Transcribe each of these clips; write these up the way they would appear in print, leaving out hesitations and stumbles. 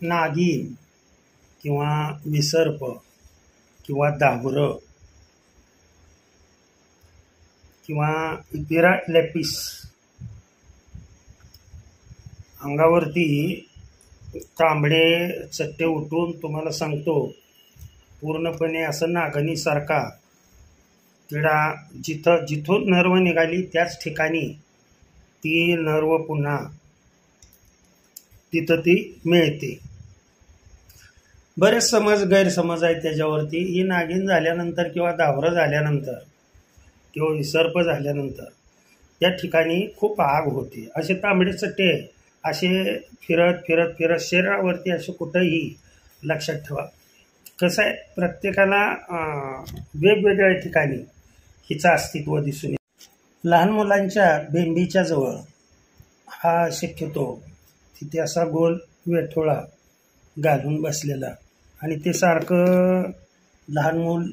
नागिन किंवा विसर्प किंवा दाभरं किंवा इपिरा लेपिस अंगावरती तांबडे चट्टे उठून तुम्हाला सांगतो पूर्णपणे असं नागणीसारखा तिडा जिथून नर्व निघाली त्याच ठिकाणी ती नर्व पुन्हा तिथं ती मिळते. बरेच गैरसमज आहेत त्याच्यावरती. ही नागिन झाल्यानंतर किंवा दाभरं झाल्यानंतर किंवा विसर्प झाल्यानंतर त्या ठिकाणी खूप आग होते. असे तांबडे चट्टे असे फिरत शरीरावरती असे कुठंही लक्षात ठेवा. कसं आहे, प्रत्येकाला वेगवेगळ्या ठिकाणी हिचं अस्तित्व दिसून येतं. लहान मुलांच्या बेंबीच्या जवळ हा शक्यतो तिथे असा गोल वेठोळा घालून बसलेला आणि ते सारखं लहान मूल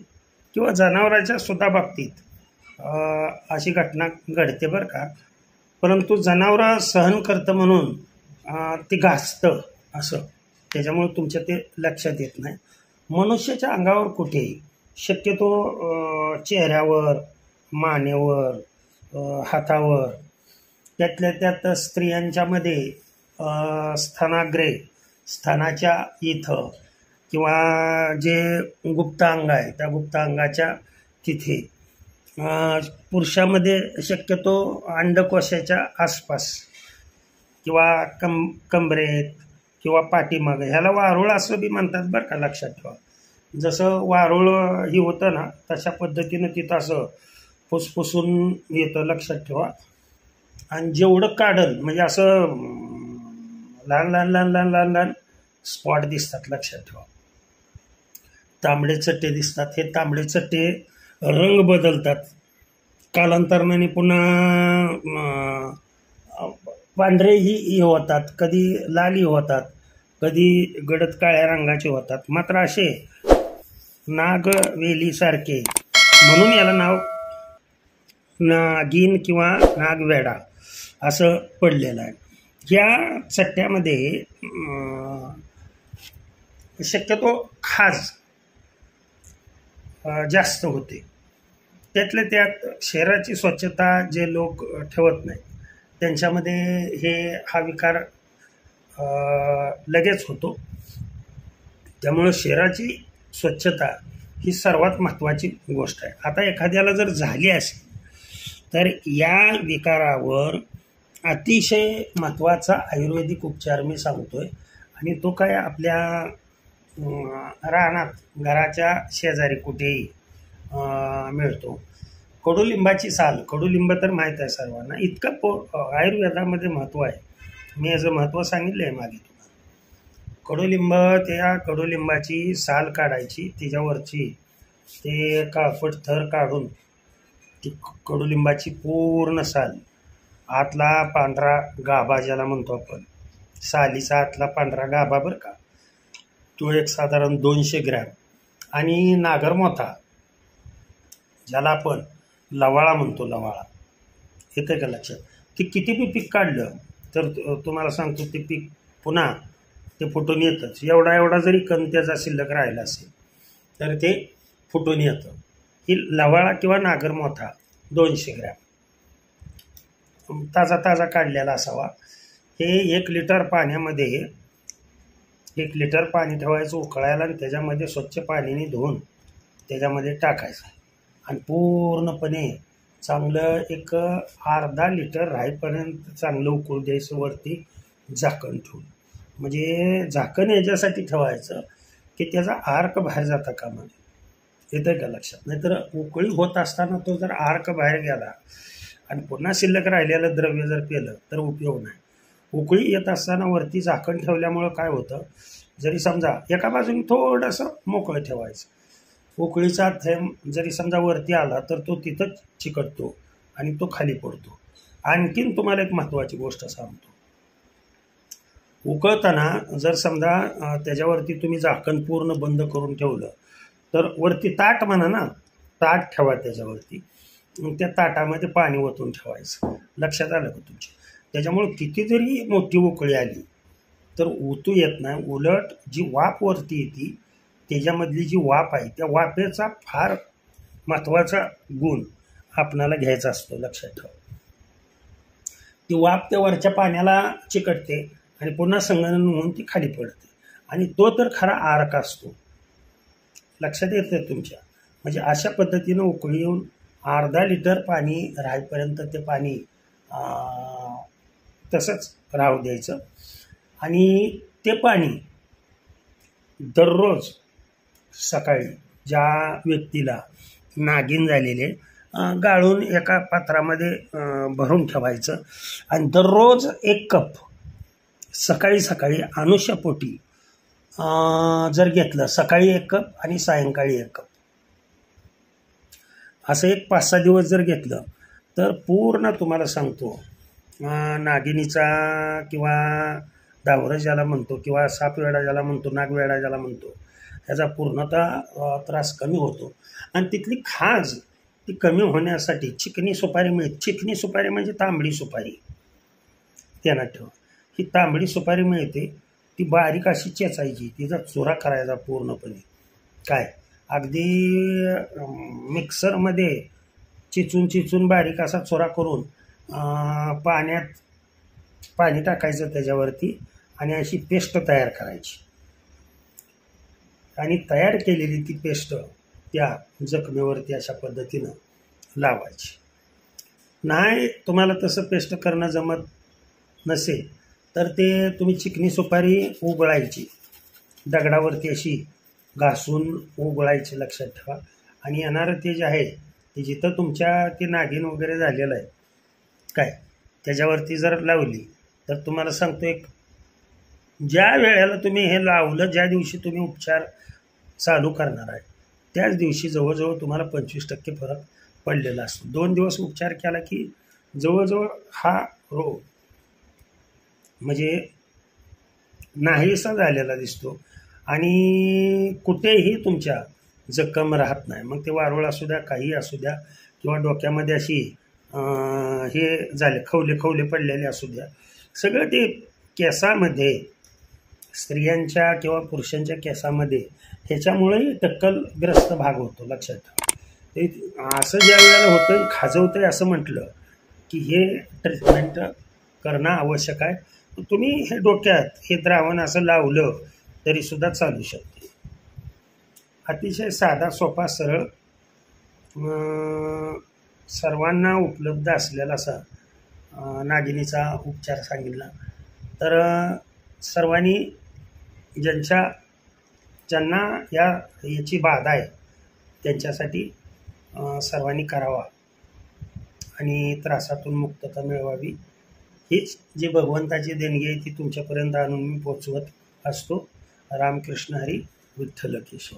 किंवा जनावरांच्या सुद्धा बाबतीत अशी घटना घडते बरं का. परंतु जनावरं सहन करतं म्हणून ते घासतं असं, त्याच्यामुळे तुमच्या ते लक्षात येत नाही. मनुष्याच्या अंगावर कुठेही शक्यतो चेहऱ्यावर, मानेवर, हातावर, त्यातल्या त्यात स्त्रियांच्यामध्ये स्तनाग्रे, स्तनाच्या इथं किंवा जे गुप्तांग आहे त्या गुप्तांगाच्या तिथे, पुरुषामध्ये शक्यतो अंडकोशाच्या आसपास किंवा कंबरेत किंवा पाठीमागं, ह्याला वारुळ असं बी म्हणतात बरं का, लक्षात ठेवा. जसं वारुळ ही होतं ना तशा पद्धतीनं तिथं असं फुसफुसून येतं, लक्षात ठेवा. आणि जेवढं काढल म्हणजे असं लहान लहान लहान लहान लहान लहान स्पॉट दिसतात, लक्षात ठेवा. तांबडे चट्टे दिसतात. हे तांबडे चट्टे रंग बदलतात कालांतराने, पुन्हा पांढरेही होतात, कधी लालही होतात, कधी गडद काळ्या रंगाचे होतात. मात्र असे नागवेलीसारखे, म्हणून याला नाव नागिन किंवा नागवेडा असं पडलेलं आहे. या चट्ट्यामध्ये शक्यतो खाज जास्त होते. त्यातल्या त्यात शरीराची स्वच्छता जे लोक ठेवत नाही त्यांच्यामध्ये हा विकार लगेच होतो. त्यामुळं शरीराची स्वच्छता ही सर्वात महत्त्वाची गोष्ट आहे. आता एखाद्याला जर झाली असेल तर या विकारावर अतिशय महत्त्वाचा आयुर्वेदिक उपचार मी सांगतोय. आणि तो काय, आपल्या रानात घराच्या शेजारी कुठेही मिळतो. कडुलिंबाची साल. कडुलिंब तर माहीत आहे सर्वांना. इतकं आयुर्वेदामध्ये महत्त्व आहे. मी याचं महत्त्व सांगितलं आहे मागे तुम्हाला. त्या कडुलिंबाची साल काढायची, त्याच्यावरची ते काळपट थर काढून ती कडुलिंबाची पूर्ण साल, आतला पांढरा गाभा ज्याला म्हणतो आपण, सालीचा आतला पांढरा गाभा बरं का, तो एक साधारण 200 ग्रॅम. आणि नागरमोथा ज्याला आपण लवाळा म्हणतो, लवाळा, येतं का लक्षात. ते किती बी पीक काढलं तर तुम्हाला सांगतो ते पीक पुन्हा ते फुटून येतंच. एवढा जरी कण त्याचा शिल्लक राहिला असेल तर ते फुटून येतं. ही लवाळा किंवा नागरमोथा 200 ग्रॅम ताजा काढलेला असावा. हे 1 लिटर पाण्यामध्ये 1 लिटर पाणी ठेवायचं उकळायला आणि त्याच्यामध्ये स्वच्छ पाण्याने धुवून त्याच्यामध्ये टाकायचं आणि पूर्णपणे चांगलं एक अर्धा लिटर राहीपर्यंत चांगलं उकळू द्यायचं, वरती झाकण ठेवून. म्हणजे झाकण याच्यासाठी ठेवायचं की त्याचा आर्क बाहेर जाता कामा नये. येतं का लक्षात. नाहीतर उकळी होत असताना तो जर आर्क बाहेर गेला आणि पुन्हा शिल्लक राहिलेलं द्रव्य जर केलं तर उपयोग नाही. उकळी येत असताना वरती झाकण ठेवल्यामुळं काय होतं, जरी समजा एका बाजूने थोडंसं मोकळं ठेवायचं, उकळीचा थेंब जरी समजा वरती आला तर तो तिथंच चिकटतो आणि तो खाली पडतो. आणखीन तुम्हाला एक महत्त्वाची गोष्ट सांगतो. उकळताना जर समजा त्याच्यावरती तुम्ही झाकण पूर्ण बंद करून ठेवलं तर वरती ताट म्हणा ना, ताट ठेवा त्याच्यावरती, त्या ताटामध्ये पाणी ओतून ठेवायचं. लक्षात आलं का तुमच्या. त्याच्यामुळं किती जरी मोठी उकळी आली तर ओतू येत नाही. उलट जी वाफ वरती येते त्याच्यामधली जी वाफ आहे त्या वाफेचा फार महत्त्वाचा गुण आपणाला घ्यायचा असतो. लक्षात ठेवा. ती वाफ त्या वरच्या पाण्याला चिकटते आणि पुन्हा संगणन होऊन ती खाली पडते आणि तो तर खरा आरक असतो. लक्षात येतं तुमच्या. म्हणजे अशा पद्धतीनं उकळी येऊन अर्धा लिटर पाणी राहीपर्यंत ते पाणी तसंच राहू द्यायचं आणि ते पाणी दररोज सकाळी ज्या व्यक्तीला नागिन झालेले गाळून एका पात्रामध्ये भरून ठेवायचं आणि दररोज 1 कप सकाळी सकाळी अनुष्यापोटी जर घेतलं, सकाळी 1 कप आणि सायंकाळी 1 कप, असं एक 5-6 दिवस जर घेतलं तर पूर्ण तुम्हाला सांगतो नागिनीचा किंवा दावरं ज्याला म्हणतो किंवा सापवेडा ज्याला म्हणतो, नागवेडा ज्याला म्हणतो, ह्याचा पूर्णतः त्रास कमी होतो. आणि तिथली खाज ती कमी होण्यासाठी चिकनी सुपारी मिळते. चिकनी सुपारी म्हणजे तांबडी सुपारी, ध्यानात ठेवा. ही तांबडी सुपारी मिळते, ती बारीक अशी चेचायची, तिचा चुरा करायचा पूर्णपणे. काय अगदी मिक्सरमध्ये चिचून बारीक असा चुरा करून पाणी टाकायचं त्याच्यावरती आणि अशी पेस्ट तयार करायची आणि तयार केलेली ती पेस्ट त्या जखमेवरती अशा पद्धतीनं लावायची. नाही तुम्हाला तसं पेस्ट करणं जमत नसेल तर ते तुम्ही चिकनी सुपारी उगळायची, दगडावरती अशी घासून उगळायची. लक्षात ठेवा. आणि येणारं ते जे आहे ते जिथं तुमच्या ते नागिन वगैरे झालेलं आहे काय त्याच्यावरती जर लावली तर तुम्हाला सांगतो, एक ज्या वेळेला तुम्ही हे लावलं, ज्या दिवशी तुम्ही उपचार चालू करणार आहे त्याच दिवशी जवळजवळ तुम्हाला 25% फरक पडलेला असतो. 2 दिवस उपचार केला की जवळजवळ हा रोग म्हणजे नाहीसा झालेला दिसतो आणि कुठेही तुमच्या जखम राहत नाही. मग ते वारुळ असू द्या, काही असू द्या, किंवा डोक्यामध्ये अशी हे झाले खवले पडलेले असू द्या, सगळं ते केसामध्ये, स्त्रियांच्या किंवा पुरुषांच्या केसामध्ये ह्याच्यामुळेही टक्कलग्रस्त भाग होतो. लक्षात ठेवा. ते असं ज्या वेळेला होतं खाजवतंय असं म्हटलं की हे ट्रीटमेंट करणं आवश्यक आहे. तुम्ही हे डोक्यात हे द्रावण असं लावलं तरीसुद्धा चालू शकते. अतिशय साधा, सोपा, सरळ, सर्वांना उपलब्ध असलेला असा नागिनीचा उपचार सांगितला. तर सर्वांनी ज्यांना याची बाधा आहे त्यांच्यासाठी सर्वांनी करावा आणि त्रासातून मुक्तता मिळवावी. हीच जी भगवंताची देणगी आहे ती तुमच्यापर्यंत आणून मी पोचवत असतो. रामकृष्ण हरी, विठ्ठल केशव.